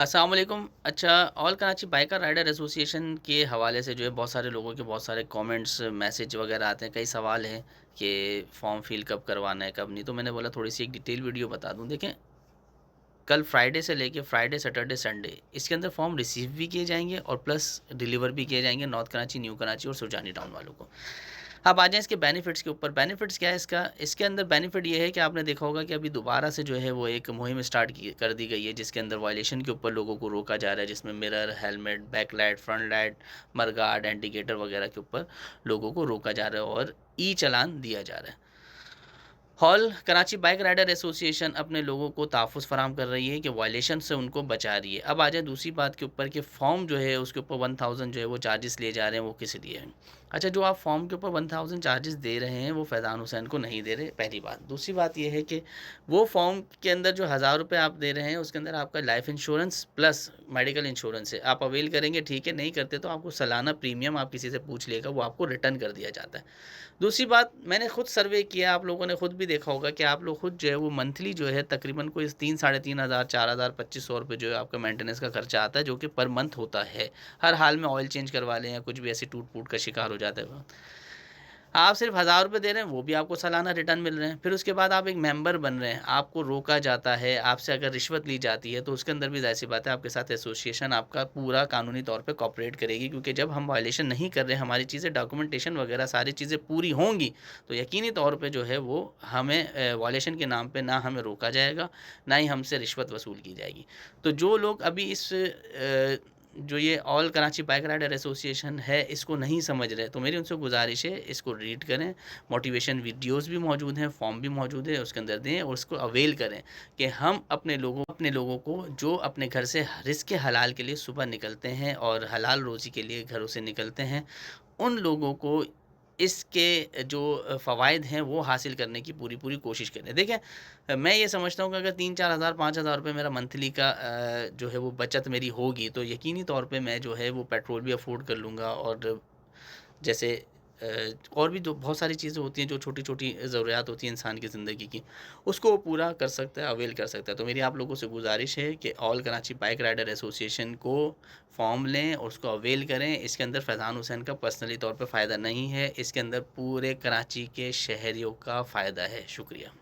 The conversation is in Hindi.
अस्सलाम वालेकुम। अच्छा, all Karachi biker rider association के हवाले से जो है बहुत सारे लोगों के बहुत सारे कमेंट्स, मैसेज वगैरह आते हैं। कई सवाल हैं कि फॉर्म फिल कब करवाना है, कब नहीं। तो मैंने बोला थोड़ी सी एक डिटेल वीडियो बता दूं। देखें, कल फ्राइडे से लेके फ्राइडे, सैटरडे, संडे इसके अंदर फॉर्म रिसीव भी किए जाएंगे और प्लस डिलीवर भी किए जाएंगे नॉर्थ कराची, न्यू कराची और सुजानी टाउन वालों को। अब आ जाएँ इसके बेनिफिट्स के ऊपर। बेनिफिट्स क्या है इसका? इसके अंदर बेनिफिट ये है कि आपने देखा होगा कि अभी दोबारा से जो है वो एक मुहिम स्टार्ट की कर दी गई है, जिसके अंदर वायलेशन के ऊपर लोगों को रोका जा रहा है, जिसमें mirror, helmet, backlight, front light, mudguard, indicator वगैरह के ऊपर लोगों को रोका जा रहा है और ई चालान दिया जा रहा है। All Karachi bike rider association अपने लोगों को तहफ़्फ़ुज़ फ़राहम कर रही है कि वायलेशन से उनको बचा रही है। अब आ जाए दूसरी बात के ऊपर कि फ़ॉर्म जो है उसके ऊपर 1000 जो है वो चार्जेस लिए जा रहे हैं, वो किस लिए हैं? अच्छा, जो आप फ़ॉर्म के ऊपर 1000 चार्जेस दे रहे हैं वो फैज़ान हुसैन को नहीं दे रहे, पहली बात। दूसरी बात ये है कि वो फ़ॉर्म के अंदर जो ₹1000 आप दे रहे हैं उसके अंदर आपका life insurance plus medical insurance है। आप अवेल करेंगे ठीक है, नहीं करते तो आपको सालाना प्रीमियम आप किसी से पूछ लेगा, वो आपको रिटर्न कर दिया जाता है। दूसरी बात, मैंने खुद सर्वे किया, आप लोगों ने खुद भी देखा होगा कि आप लोग खुद जो है वो मंथली जो है तकरीबन कोई 3 साढ़े 3,000 4,000 ₹2500 जो है आपका मेंटेनेंस का खर्चा आता है, जो कि पर मंथ होता है। हर हाल में ऑयल चेंज करवा लें या कुछ भी ऐसी टूट-फूट का शिकार हो जाता है। आप सिर्फ़ ₹1000 दे रहे हैं, वो भी आपको सालाना रिटर्न मिल रहे हैं। फिर उसके बाद आप एक मेंबर बन रहे हैं, आपको रोका जाता है, आपसे अगर रिश्वत ली जाती है, तो उसके अंदर भी ज़ाहिर-सी बात है आपके साथ एसोसिएशन आपका पूरा कानूनी तौर पे कोऑपरेट करेगी, क्योंकि जब हम वायलेशन नहीं कर रहे, हमारी चीज़ें डॉक्यूमेंटेशन वगैरह सारी चीज़ें पूरी होंगी, तो यकीनी तौर पे जो है वो हमें वायलेशन के नाम पे ना हमें रोका जाएगा, ना ही हमसे रिश्वत वसूल की जाएगी। तो जो लोग अभी जो ये all Karachi bike rider association है, इसको नहीं समझ रहे, तो मेरी उनसे गुज़ारिश है इसको रीड करें। मोटिवेशन वीडियोज़ भी मौजूद हैं, फॉर्म भी मौजूद है, उसके अंदर दें और उसको अवेल करें कि हम अपने लोगों को जो अपने घर से रिज़्क़ हलाल के लिए सुबह निकलते हैं और हलाल रोज़ी के लिए घरों से निकलते हैं, उन लोगों को इसके जो फ़वाइद हैं वो हासिल करने की पूरी-पूरी कोशिश करें। देखें, मैं ये समझता हूँ कि अगर 3-4 हज़ार, 5,000 रुपए मेरा मंथली का जो है वो बचत मेरी होगी, तो यकीनी तौर पे मैं जो है वो पेट्रोल भी अफ़ोर्ड कर लूँगा और जैसे और भी जो बहुत सारी चीज़ें होती हैं, जो छोटी-छोटी ज़रूरियात होती हैं इंसान की ज़िंदगी की, उसको वो पूरा कर सकता है, अवेल कर सकता है। तो मेरी आप लोगों से गुज़ारिश है कि all Karachi bike rider association को फ़ॉर्म लें और उसको अवेल करें। इसके अंदर फैज़ान हुसैन का पर्सनली तौर पे फ़ायदा नहीं है, इसके अंदर पूरे कराची के शहरियों का फ़ायदा है। शुक्रिया।